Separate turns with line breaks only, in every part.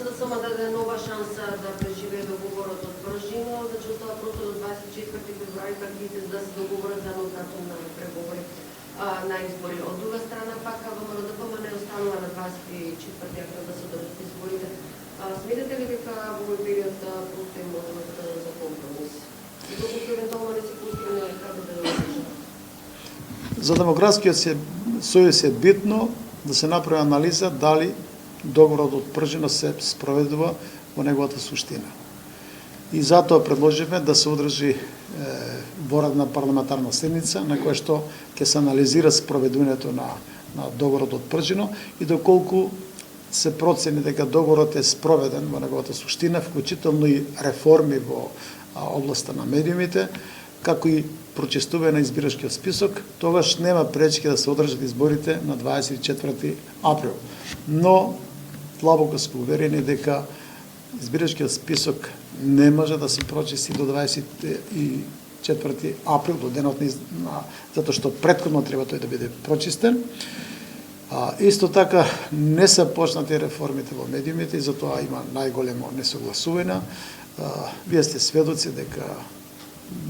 СДСМ даде нова шанса да преживее договорот од Пржино, значи остава просто до 24 февруари партиите да се договорат за нов датум на преговори на избори. Од друга страна пак ВМРО-ДПМН не останува на 24 април да се одржат изборите. Сметате ли дека во овој период постои можност за компромис? И доколку евентуално не се постигне, како да го одржат?
За Демократскиот сојуз е битно да се направи анализа дали договорот од Пржино се спроведува во неговата суштина. И затоа предложивме да се одржи воредна парламентарна седница на која што ќе се анализира спроведувањето на договорот од Пржино и доколку се процени дека договорот е спроведен во неговата суштина, вклучително и реформи во областа на медиумите, како и прочистување на избирачкиот список, тогаш нема пречки да се одржат изборите на 24 април. Но длабоко сме уверени дека избирачкиот список не може да се прочисти до 24 април, до денот затоа што претходно треба тој да биде прочистен. Исто така не се почнати реформите во медиумите и затоа има најголемо несогласување. Вие сте сведоци дека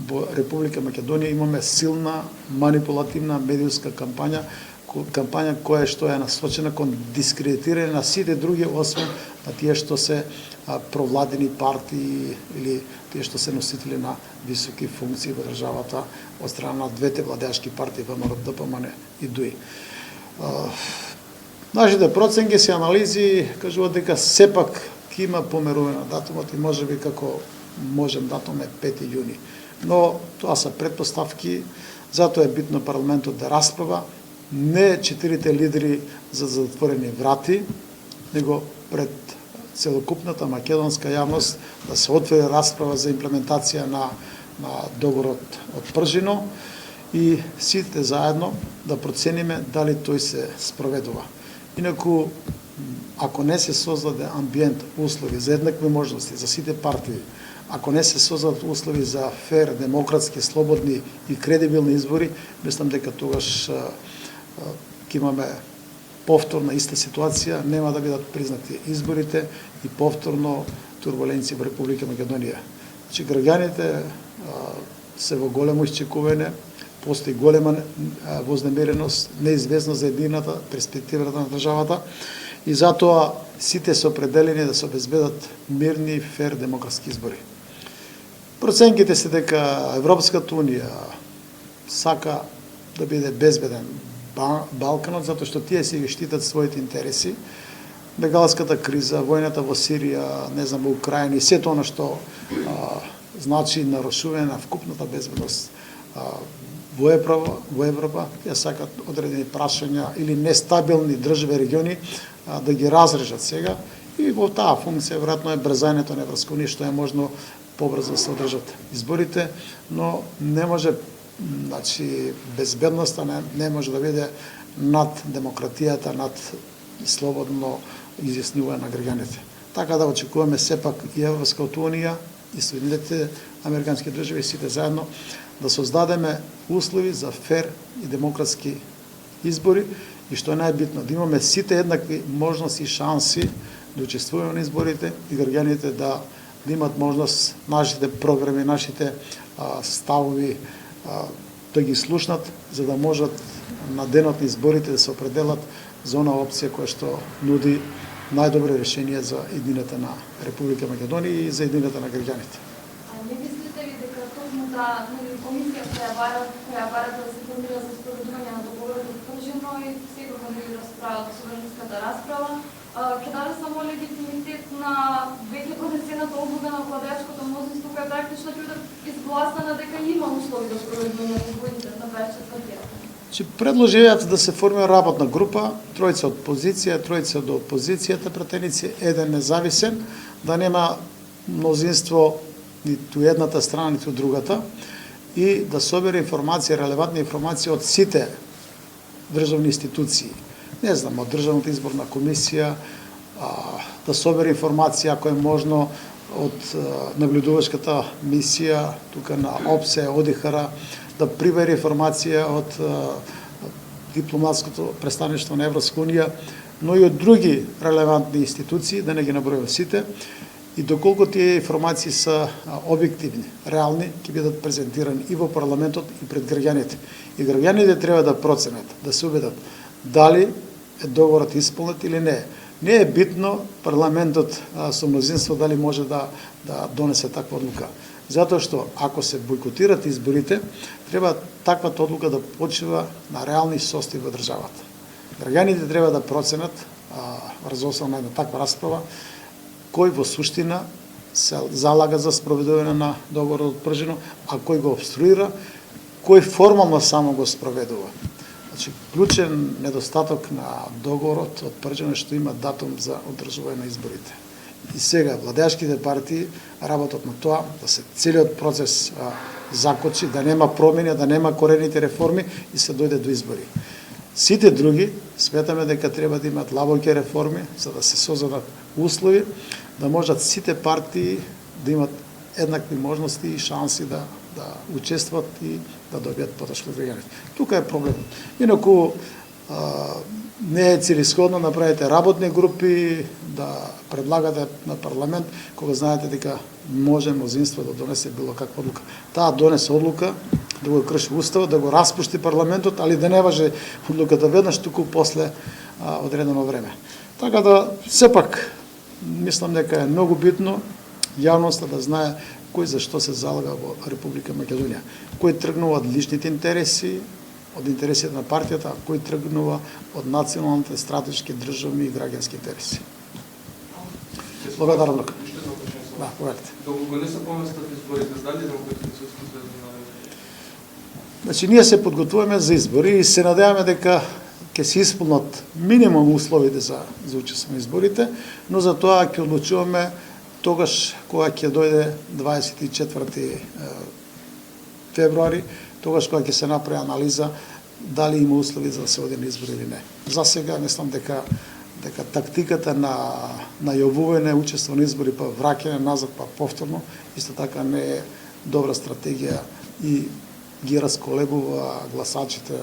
во Република Македонија имаме силна манипулативна медиумска кампања која што е насочена кон дискредитирање на сите други, освен на тие што се провладени партии или тие што се носители на високи функции во државата од страна на двете владеачки партии ВМРО, ДПМН и ДУИ. Нашите проценки се анализи кажуваат дека сепак ќе има померување на датумот и можеби како можем датум е 5 јуни. Но тоа се претпоставки, затоа е битно парламентот да расправа не четирите лидери за затворени врати, него пред целокупната македонска јавност да се отвори расправа за имплементација на договорот од Пржино и сите заедно да процениме дали тој се спроведува. Инаку, ако не се создаде амбиент, услови за еднакви можности за сите партии, ако не се создадат услови за фер, демократски, слободни и кредибилни избори, мислам дека тогаш ќе имаме повторна иста ситуација, нема да бидат признати изборите и повторно турбуленции во Република Македонија. Значи, граѓаните се во големо исчекување, постои голема вознемиреност, неизвестност за едината перспективата на државата и затоа сите се определени да се обезбедат мирни, фер, демократски избори. Проценките се дека Европската унија сака да биде безбеден Балканот, затоа што тие си ги штитат своите интереси. Бегалската криза, војната во Сирија, не знам, во Украина и сето она што значи нарушување на вкупната безбедност во Европа, ја сакат одредени прашања или нестабилни држави региони да ги разрежат сега и во таа функција веројатно е брзањето на Европска унија што е можно побрзо да се одржат изборите, но не може, значи, безбедноста не може да биде над демократијата, над слободно изјаснување на граѓаните. Така да очекуваме сепак и Европската унија и Соединетите американски држави сите заедно да создадеме услови за фер и демократски избори и што е најбитно да имаме сите еднакви можности и шанси да учествуваме на изборите и граѓаните да имат можност нашите програми, нашите ставови да ги слушнат, за да можат на денот на изборите да се определат за она опција која што нуди најдобро решение за едината на Република Македонија и за едината на граѓаните.
Не мислите ли дека точно таа комисија која бара да се формира за спроведување на договорот од Пржино и секоја да расправа, собраниската расправа, ќе даде само легитимитет на веќе поднесената одлука на владеачкото мнозинство која практично ќе биде изгласана дека има услови да спроведуваат изборите на 24
предложи да се формира работна група, тројца од позиција, тројца од опозицијата пратеници, еден независен, да нема мнозинство ниту едната страна, ниту другата, и да собере информација, релевантни информации од сите државни институции. Не знам, од Државната изборна комисија, да собере информација, ако е можно, од наблюдувачката мисија, тука на ОПСЕ, ОДИХР, да прибере информација од дипломатското представништво на Европска унија, но и од други релевантни институции, да не ги набројувам сите, и доколку тие информации се објективни, реални, ќе бидат презентирани и во парламентот и пред граѓаните. И граѓаните треба да проценат, да се убедат дали е договорот исполнет или не. Не е битно парламентот со мнозинство дали може да донесе таква одлука. Затоа што ако се бойкотират изборите, треба таквата одлука да почива на реални состојби во државата. Граѓаните треба да проценат врз основа на една таква расправа кој во суштина се залага за спроведување на договорот од Пржино, а кој го обструира, кој формално само го спроведува. Значи, клучен недостаток на договорот од Пржино е што има датум за одржување на изборите. И сега владеачките партии работат на тоа да се целиот процес закочи, да нема промени, да нема корените реформи и се дојде до избори. Сите други сметаме дека треба да имат лабоки реформи за да се создадат услови да можат сите партии да имат еднакви можности и шанси да учестват и да добијат поддршка од граѓаните. Тука е проблемот. Инаку не е целисходно направите работни групи да предлагате на парламент кога знаете дека може мнозинство да донесе било каква одлука. Таа донесе одлука да го крши уставот, да го распушти парламентот, али да не важи одлуката веднаш, туку после одредено време. Така да, сепак, мислам дека е многу битно јавноста да знае кој за што се залага во Република Македонија. Кој тргнува од личните интереси, од интересите на партијата, а кој тргнува од националните, стратешки, државни и граѓански интереси. Благодарам. Да, поверите.
Доколку не се поместат изборите, дали Демократски социјалистички сојуз?
Значи, ние се подготвуваме за избори и се надеваме дека ќе се исполнат минимум условите за учество на изборите, но за тоа ќе одлучуваме тогаш кога ќе дојде 24 февруари, тогаш кога ќе се направи анализа дали има услови за да се оди на избори или не. За сега мислам дека тактиката на најавување учество на избори па враќање назад па повторно исто така не е добра стратегија и ги расколебува гласачите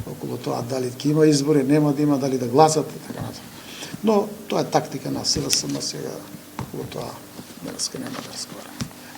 околу тоа дали ќе има избори, нема да има, дали да гласат и така натаму. Но тоа е тактика на СДСМ сега, околу тоа денеска нема да разговара.